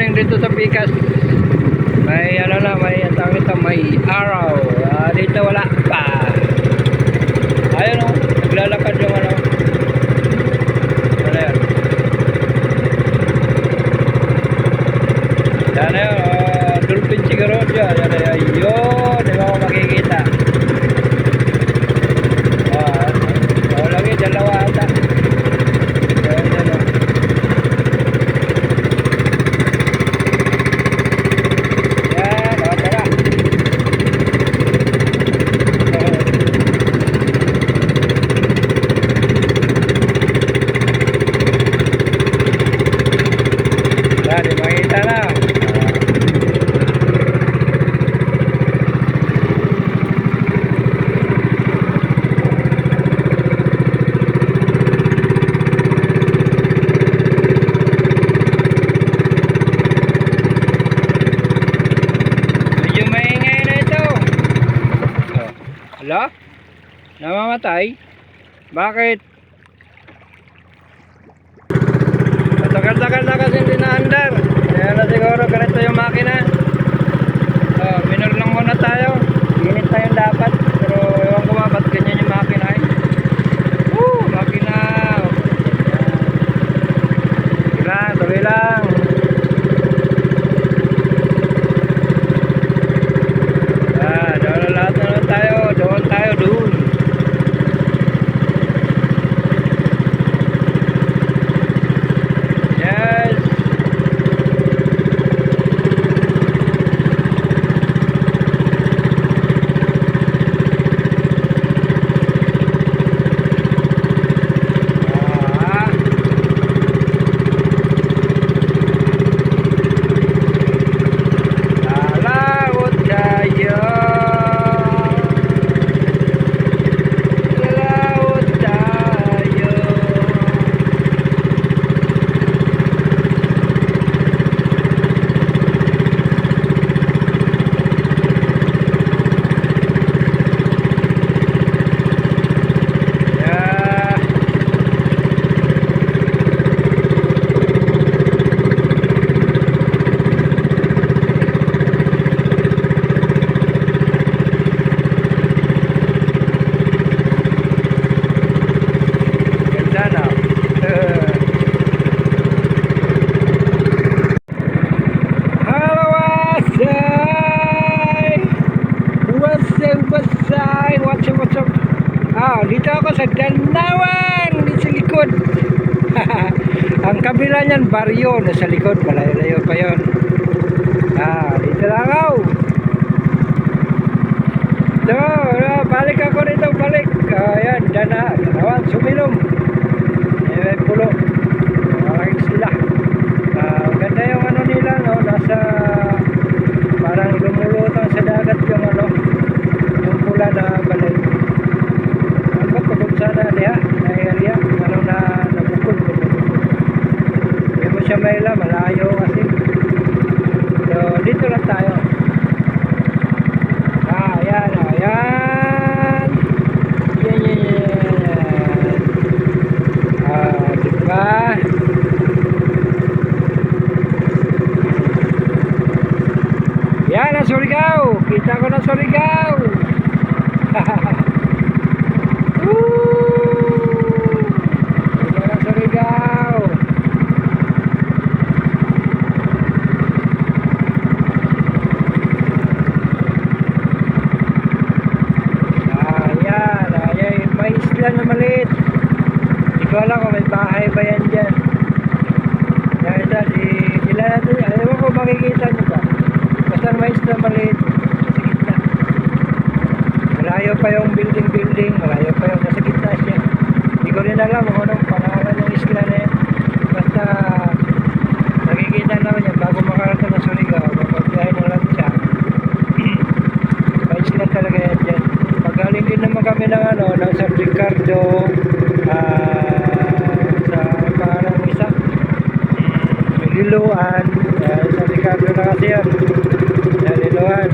morning dito sa Pikas. May ano na, may tawag ito, may araw. Dito wala pa. Ayun o, naglalakad yung ano. Ano yan? Yan na yun, dolphin siguro dyan. Yan na yun, yun, di ba ko makikita. Lagi, dalawa ata. Yan, yan o. Hala? Namamatay? Bakit? Matagal-tagal na kasi hindi na-andar. Kaya na siguro ganito yung makina. Minor lang muna tayo. Init na yung dapat. Pero ewan ko ba ba't ganyan yung makina eh. Makina. Tuloy lang. Dito ako sa Dandawan, dito sa likod. Ang kabila niyan, baryo, nasa likod, malayo-layo pa yun. Dito lang ako. Balik ako dito, balik. Ayan, Dandawan, Sumilom. May pulo. Maraming sila. Ganda yung ano nila, no? Nasa, parang lumulutang sa dagat yung ano, yung pula na balay. Sana dia area ano na nabukod. Hindi mo siya maila, malayo kasi. So dito lang tayo. Ayan, ayan. Yan. Diba? Yan ang Surigao. Kita ko na Surigao. Na maliit. Hindi ko alam kung may bahay ba yan dyan. Dahil sila natin, alam ko makikita nyo ba? Basta may isla maliit sa gitna. Malayo pa yung building, malayo pa yung nasa gitna siya. Hindi ko rin alam kung anong pangalan ng isla na yan. Basta nakikita naman yan bago makarating na Surigao, magbiyahe ng lancha. May isla talaga yan dyan. Pagaling din naman kami ng ano, ng San Ricardo, sa parang isa, Liloan, San Ricardo na kasi yan, Liloan,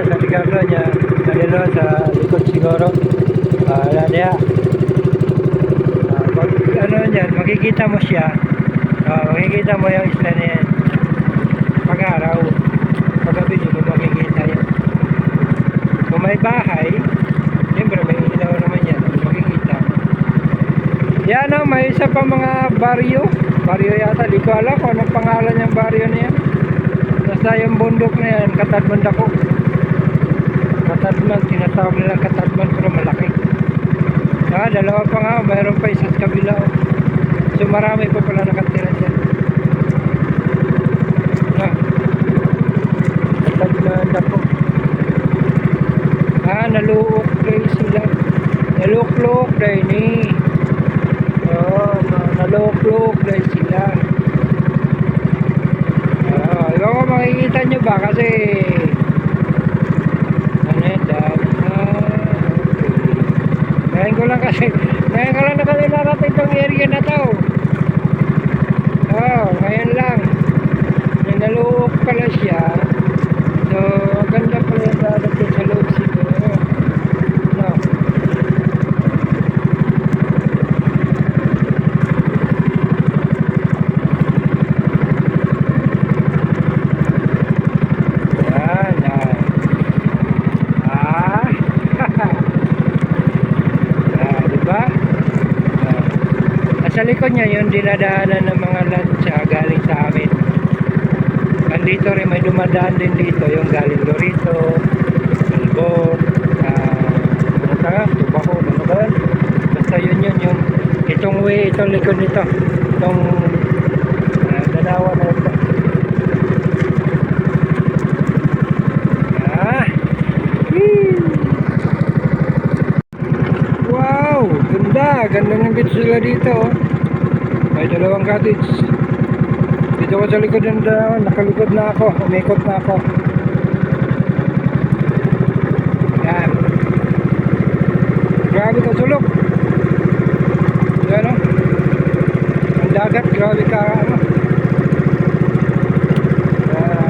San Ricardo niya, Liloan sa likod siguro, niya, pag ano yan, makikita mo siya, Makikita mo yung isla na yan. Pag-araw. Pag-gabi di mo makikita yan. Kung may bahay, siyempre may ilaw naman yan. Makikita. Yan o, may isa pa mga baryo. Baryo yata, di ko alam kung anong pangalan yung baryo na yan. Basta yung bundok na yan, Katadman ako. Katadman, tinatawag nilang Katadman pero malaki. Dalawa pa nga, mayroon pa isa sa kabila. So marami pa pala nakatira dyan. Katadman ako. Naluok kayo sila. Naluok-luok dahil ni. Naluok-luok dahil sila. Iba ko makikita nyo ba kasi ngayon ko lang nakalilarat itong area na to. Ngayon lang naluok pala siya. So ang ganda pala yung darating sa loob siguro. Sa likod niya yun, dinadaanan ng mga lansya galing sa amin. Dito rin may dumadaan din dito, yung galing Dorito, Albor, Tubaco, ano ba? Basta yun, yung itong way, itong likod nito, itong dalawa na ito. Wow, ganda ng beach sila dito. May dalawang cottage. Dito ko sa likod ng nakalikod na ako. Umikot na ako. Yan. Grabe ka sulok. Yan o. Ang dagat, grabe ka ano.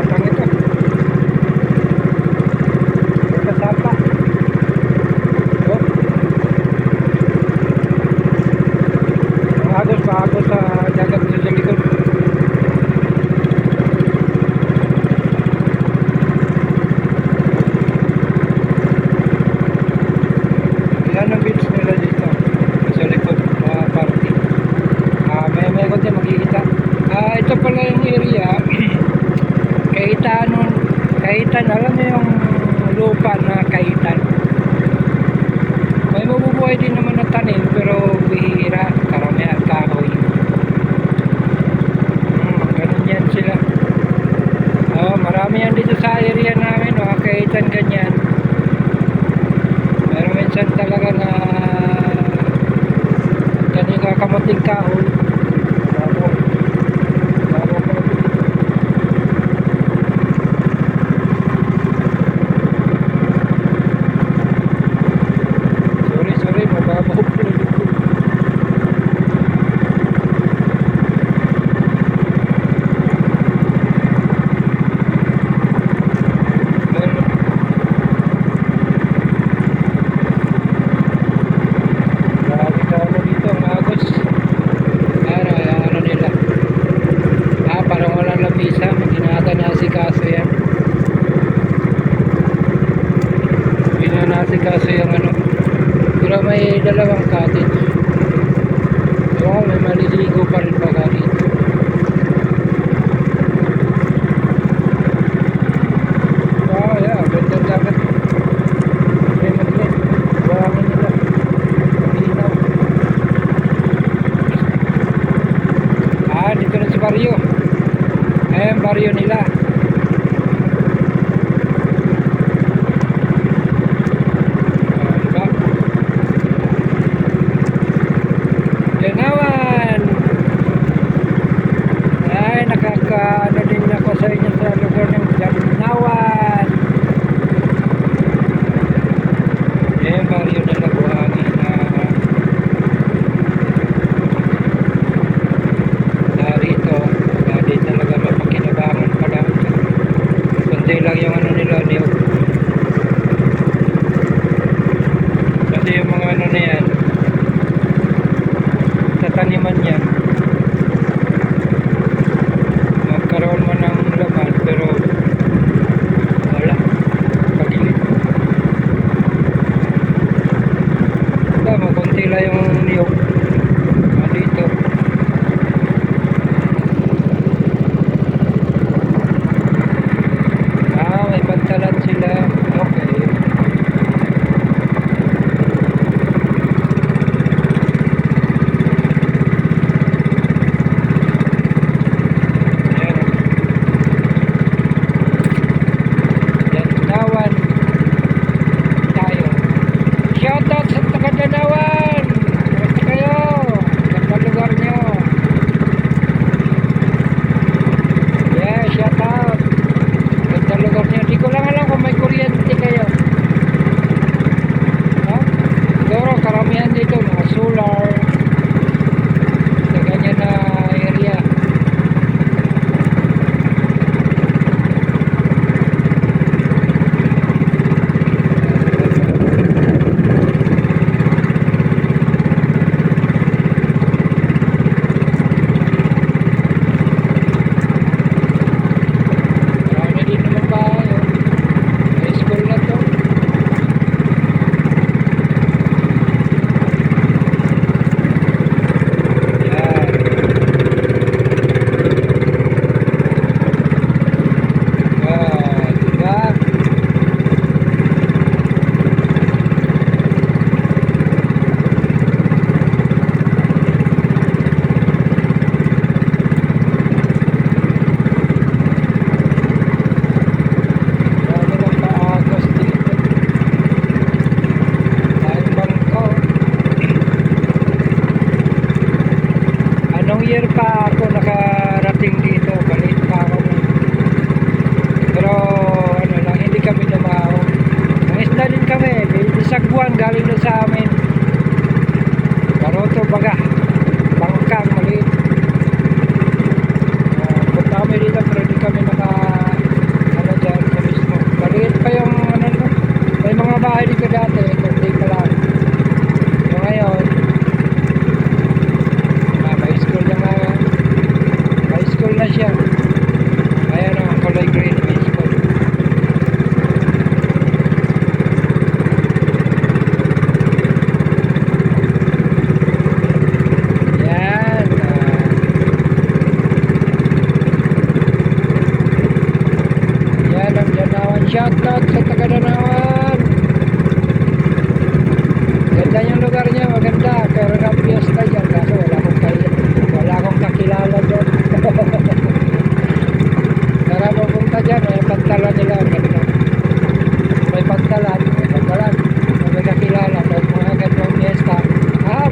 Atang ito. Ito sapa. Agos sa dagat dito sa likod. Yan ang beach nila dito sa likod, party. May konti makikita. Ito pala yung area. Kaitan, alam mo yung lupa na kaitan. May mabubuhay din naman na tanim pero bihira, karamihan kahoy. Ganun yan sila. Marami yan dito sa area namin, kaitan ganyan. Pero minsan talaga na ganyan kakamuting kahoy. Kasi yung ano, pero may dalawang cottage. May maliligo pa rin baga dito. Yeah, ganda dagat. May magnet. Buhangin nila. Malinaw. Dito na sa baryo. Ayan, baryo nila. Ano din ako sa inyo sa lugar ng Jalinawan. Baryo na Labuhangin na rito. Dahil talaga mapakinabangan pala. na siya. Ayan ang kulay green, may spot. Yan. Yan ang Danawan. Shoutout sa taga Danawan. Ganda yung lugar niya, maganda. Pero nga piyesta dyan. Kaso wala akong kakilala dyan. Tara pupunta dyan, may pagtala nila. Ganda. May pagtalan. May kakilala. Tapos mga gandang piyesta.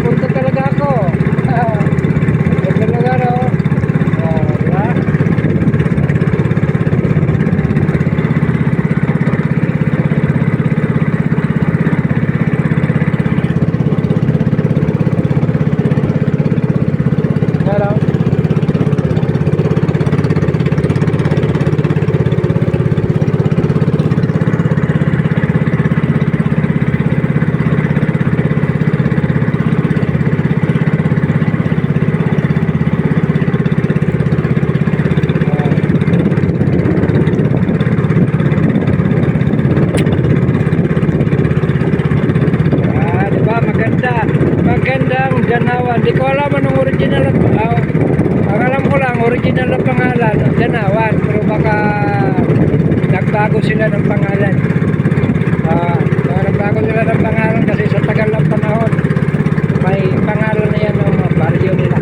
Punta talaga ako. Ganda lugar, oh. Diba? Hello. Diba? Magandang Danawan. Di ko alam anong original at ang alam ko lang original na pangalan Danawan, pero baka nagbago sila ng pangalan. Nagbago sila ng pangalan kasi sa tagal ng panahon may pangalan na yan ng mga baryo nila.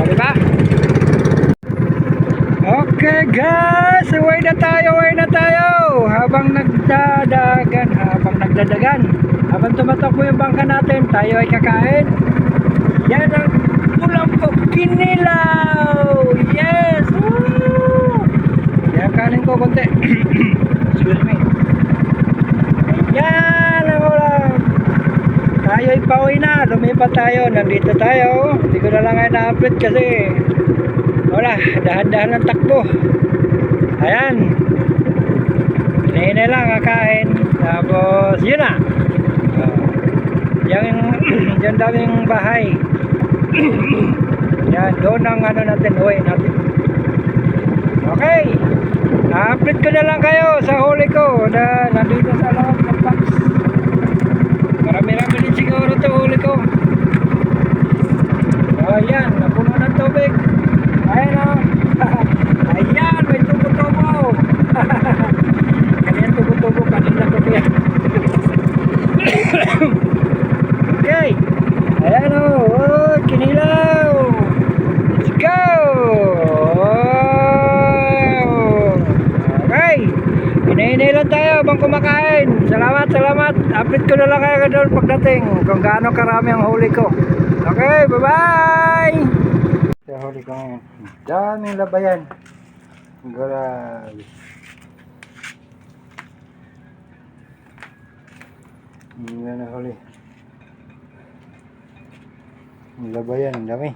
Diba? Okay guys, uwi na tayo habang nagdadagan, habang tumatakbo yung bangka natin, tayo ay kakain. Yan ang ulam ko, kinilaw. Yes. Woo! Yan, kanin ko konti. Excuse me. Yan ang ulam. Tayo ay pauwi na, lumipat tayo, nandito tayo. Hindi ko na lang ay na-upload kasi wala, dahan-dahan ng takbo. Ayan, hinay lang kakain. Tapos yun na, yung daming bahay. Yan, doon ang ano natin, uwi natin. Okay, update ko na lang kayo sa huli ko na nandito sa loob ng box. Marami-rami din siguro ito huli ko. Ayan, napuno ng tubig. Ayan o. Ayan, may tubo-tubo. Kanina tubo-tubo, kanina ko yan. Okay. Ayan o. Oh, kinilaw. Let's go. Okay. Hinahinay lang tayo habang kumakain. Salamat. Update ko na lang kayo doon pagdating kung gaano karami ang huli ko. Okay, bye-bye. Sa huli ko ngayon. Daming labayan. Grabe. Hindi na huli. Labayan, dami.